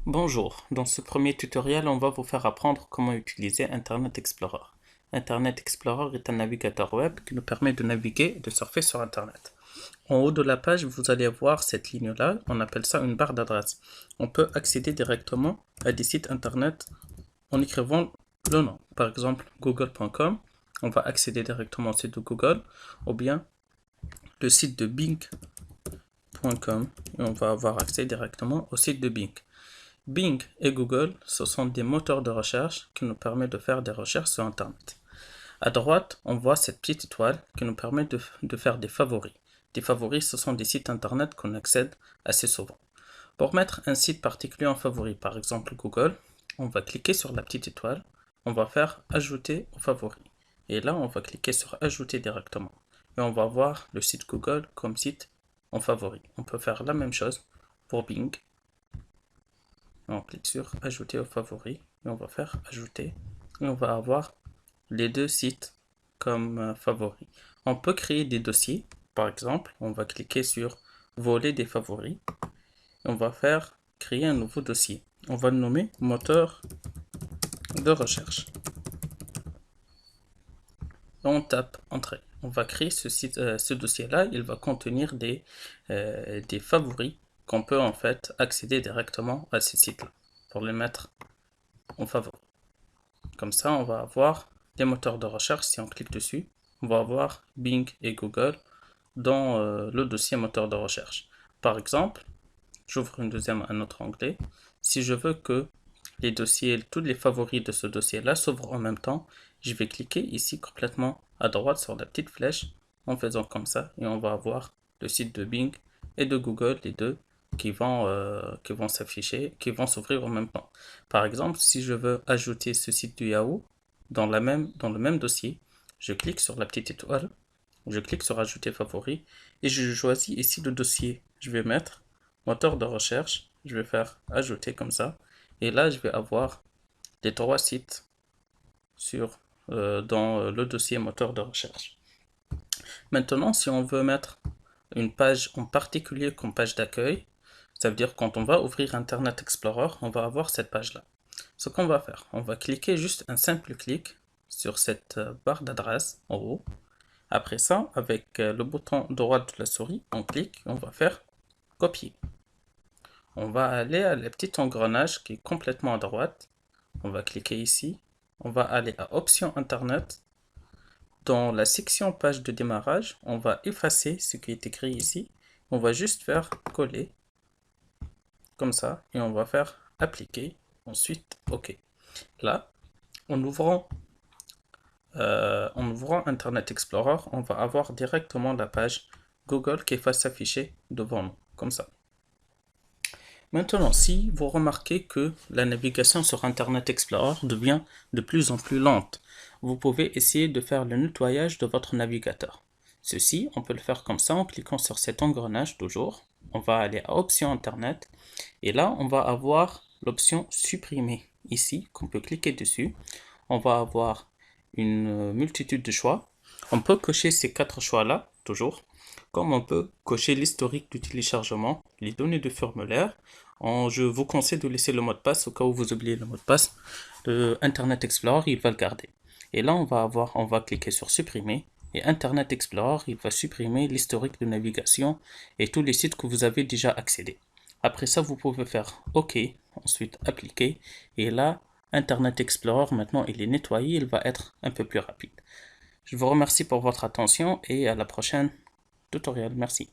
Bonjour, dans ce premier tutoriel, on va vous faire apprendre comment utiliser Internet Explorer. Internet Explorer est un navigateur web qui nous permet de naviguer et de surfer sur Internet. En haut de la page, vous allez voir cette ligne-là, on appelle ça une barre d'adresse. On peut accéder directement à des sites Internet en écrivant le nom. Par exemple, google.com, on va accéder directement au site de Google, ou bien le site de bing.com, et on va avoir accès directement au site de Bing. Bing et Google, ce sont des moteurs de recherche qui nous permettent de faire des recherches sur Internet. À droite, on voit cette petite étoile qui nous permet de faire des favoris. Des favoris, ce sont des sites Internet qu'on accède assez souvent. Pour mettre un site particulier en favori, par exemple Google, on va cliquer sur la petite étoile, on va faire ajouter aux favoris. Et là, on va cliquer sur ajouter directement. Et on va voir le site Google comme site en favori. On peut faire la même chose pour Bing. On clique sur ajouter aux favoris et on va faire ajouter et on va avoir les deux sites comme favoris. On peut créer des dossiers, par exemple, on va cliquer sur voler des favoris et on va faire créer un nouveau dossier. On va le nommer moteur de recherche. On tape entrée. On va créer ce dossier-là, il va contenir des favoris qu'on peut en fait accéder directement à ces sites-là pour les mettre en favori. Comme ça, on va avoir des moteurs de recherche. Si on clique dessus, on va avoir Bing et Google dans le dossier moteur de recherche. Par exemple, j'ouvre un autre onglet. Si je veux que les dossiers, tous les favoris de ce dossier-là s'ouvrent en même temps, je vais cliquer ici complètement à droite sur la petite flèche en faisant comme ça et on va avoir le site de Bing et de Google, les deux qui vont s'afficher, qui vont s'ouvrir en même temps. Par exemple, si je veux ajouter ce site du Yahoo dans le même dossier, je clique sur la petite étoile, je clique sur ajouter favori et je choisis ici le dossier. Je vais mettre moteur de recherche, je vais faire ajouter comme ça et là je vais avoir les trois sites dans le dossier moteur de recherche. Maintenant, si on veut mettre une page en particulier comme page d'accueil, ça veut dire quand on va ouvrir Internet Explorer, on va avoir cette page-là. Ce qu'on va faire, on va cliquer juste un simple clic sur cette barre d'adresse en haut. Après ça, avec le bouton droit de la souris, on clique, on va faire copier. On va aller à la petite engrenage qui est complètement à droite. On va cliquer ici. On va aller à Options Internet. Dans la section page de démarrage, on va effacer ce qui est écrit ici. On va juste faire coller comme ça et on va faire appliquer. Ensuite, OK. Là, en ouvrant Internet Explorer, on va avoir directement la page Google qui va s'afficher devant nous, comme ça. Maintenant, si vous remarquez que la navigation sur Internet Explorer devient de plus en plus lente, vous pouvez essayer de faire le nettoyage de votre navigateur. Ceci, on peut le faire comme ça en cliquant sur cet engrenage toujours. On va aller à Options Internet et là, on va avoir l'option supprimer ici, qu'on peut cliquer dessus. On va avoir une multitude de choix. On peut cocher ces 4 choix-là, toujours, comme on peut cocher l'historique du téléchargement, les données de formulaire. Je vous conseille de laisser le mot de passe au cas où vous oubliez le mot de passe. Le Internet Explorer, il va le garder. Et là, on va cliquer sur supprimer. Et Internet Explorer, il va supprimer l'historique de navigation et tous les sites que vous avez déjà accédé. Après ça, vous pouvez faire OK, ensuite appliquer. Et là, Internet Explorer, maintenant, il est nettoyé, il va être un peu plus rapide. Je vous remercie pour votre attention et à la prochaine tutoriel. Merci.